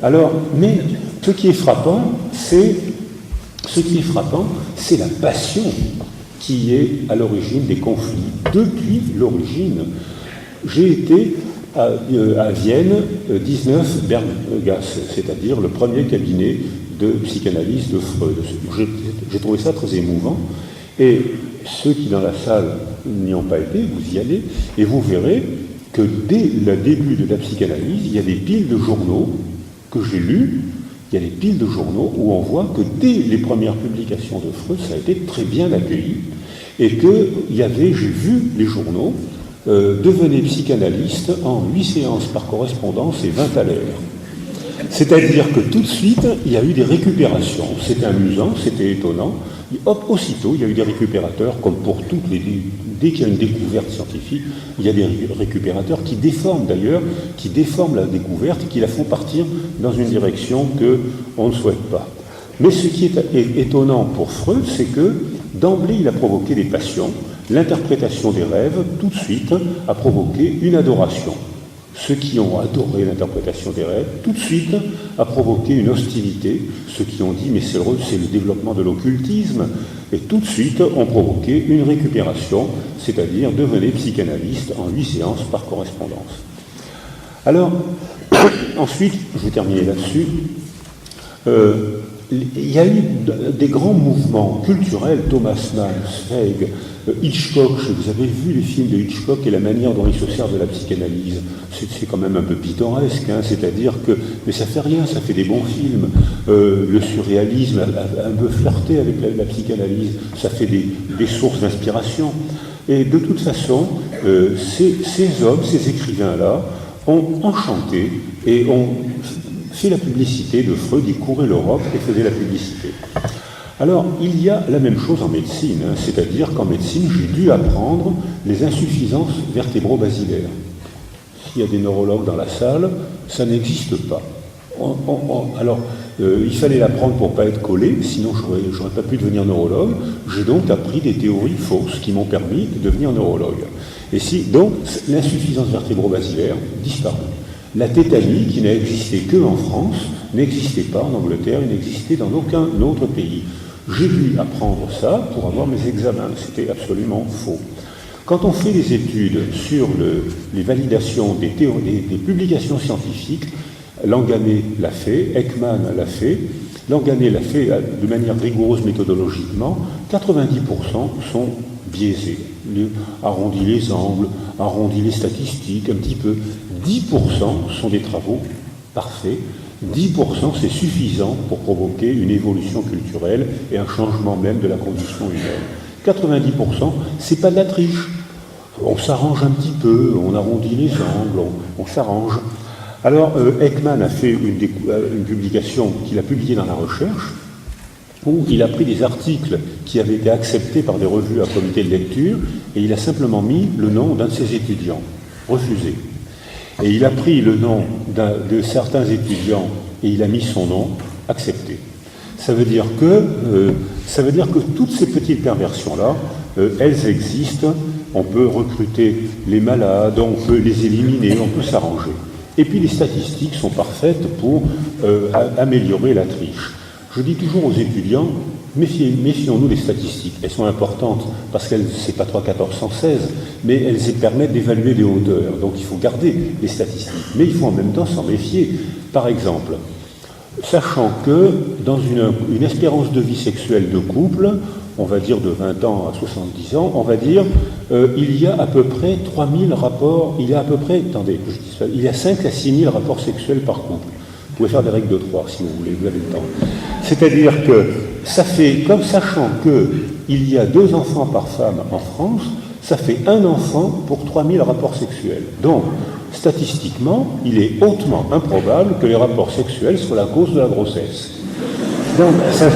Alors, mais ce qui est frappant, c'est la passion qui est à l'origine des conflits. Depuis l'origine, j'ai été à Vienne 19 Berngasse, c'est-à-dire le premier cabinet de psychanalyse de Freud. J'ai trouvé ça très émouvant. Et ceux qui dans la salle n'y ont pas été, vous y allez, et vous verrez que dès le début de la psychanalyse, il y a des piles de journaux que j'ai lus, il y a des piles de journaux où on voit que dès les premières publications de Freud, ça a été très bien accueilli, et que j'ai vu les journaux, devenez psychanalyste en 8 séances par correspondance et 20 à l'heure. C'est-à-dire que tout de suite, il y a eu des récupérations. C'était amusant, c'était étonnant. Et hop, aussitôt, il y a eu des récupérateurs, comme pour toutes les... Dès qu'il y a une découverte scientifique, il y a des récupérateurs qui déforment d'ailleurs, qui déforment la découverte et qui la font partir dans une direction qu'on ne souhaite pas. Mais ce qui est étonnant pour Freud, c'est que d'emblée, il a provoqué des passions. L'interprétation des rêves, tout de suite, a provoqué une adoration. Ceux qui ont adoré l'interprétation des rêves, tout de suite, a provoqué une hostilité. Ceux qui ont dit, mais c'est le développement de l'occultisme, et tout de suite ont provoqué une récupération, c'est-à-dire devenez psychanalyste en 8 séances par correspondance. Alors, ensuite, je vais terminer là-dessus, il y a eu des grands mouvements culturels, Thomas Mann, Zweig, Hitchcock, vous avez vu les films de Hitchcock et la manière dont il se sert de la psychanalyse, c'est quand même un peu pittoresque, hein, c'est-à-dire que, mais ça fait rien, ça fait des bons films, le surréalisme a un peu flirté avec la psychanalyse, ça fait des sources d'inspiration, et de toute façon, ces hommes, ces écrivains-là, ont enchanté et ont fait la publicité de Freud, il courait l'Europe et faisait la publicité. Alors, il y a la même chose en médecine, hein, c'est-à-dire qu'en médecine, j'ai dû apprendre les insuffisances vertébro-basilaires. S'il y a des neurologues dans la salle, ça n'existe pas. Il fallait l'apprendre pour ne pas être collé, sinon j'aurais pas pu devenir neurologue. J'ai donc appris des théories fausses qui m'ont permis de devenir neurologue. Et donc, l'insuffisance vertébro-basilaire disparut. La tétanie, qui n'a existé qu'en France, n'existait pas en Angleterre, il n'existait dans aucun autre pays. J'ai dû apprendre ça pour avoir mes examens, c'était absolument faux. Quand on fait des études sur les validations des publications scientifiques, Langanet l'a fait, Ekman l'a fait, Langanet l'a fait de manière rigoureuse méthodologiquement, 90% sont biaisés. Arrondit les angles, arrondit les statistiques un petit peu. 10% sont des travaux parfaits, 10% c'est suffisant pour provoquer une évolution culturelle et un changement même de la condition humaine. 90%, c'est pas de la triche. On s'arrange un petit peu, on arrondit les angles, on s'arrange. Alors, Ekman a fait une publication qu'il a publiée dans la recherche, où il a pris des articles qui avaient été acceptés par des revues à comité de lecture, et il a simplement mis le nom d'un de ses étudiants, refusé. Et il a pris le nom de certains étudiants, et il a mis son nom, accepté. Ça veut dire que toutes ces petites perversions-là, elles existent, on peut recruter les malades, on peut les éliminer, on peut s'arranger. Et puis les statistiques sont parfaites pour améliorer la triche. Je dis toujours aux étudiants, méfions-nous des statistiques. Elles sont importantes parce qu'elles, c'est pas 3, 14, 116, mais elles permettent d'évaluer des hauteurs. Donc il faut garder les statistiques. Mais il faut en même temps s'en méfier. Par exemple, sachant que dans une espérance de vie sexuelle de couple, on va dire de 20 ans à 70 ans, on va dire, il y a à peu près 3000 rapports, il y a 5 à 6 000 rapports sexuels par couple. Vous pouvez faire des règles de 3 si vous voulez, vous avez le temps. C'est-à-dire que ça fait, comme sachant qu'il y a 2 enfants par femme en France, ça fait 1 enfant pour 3000 rapports sexuels. Donc, statistiquement, il est hautement improbable que les rapports sexuels soient la cause de la grossesse. Donc, ça...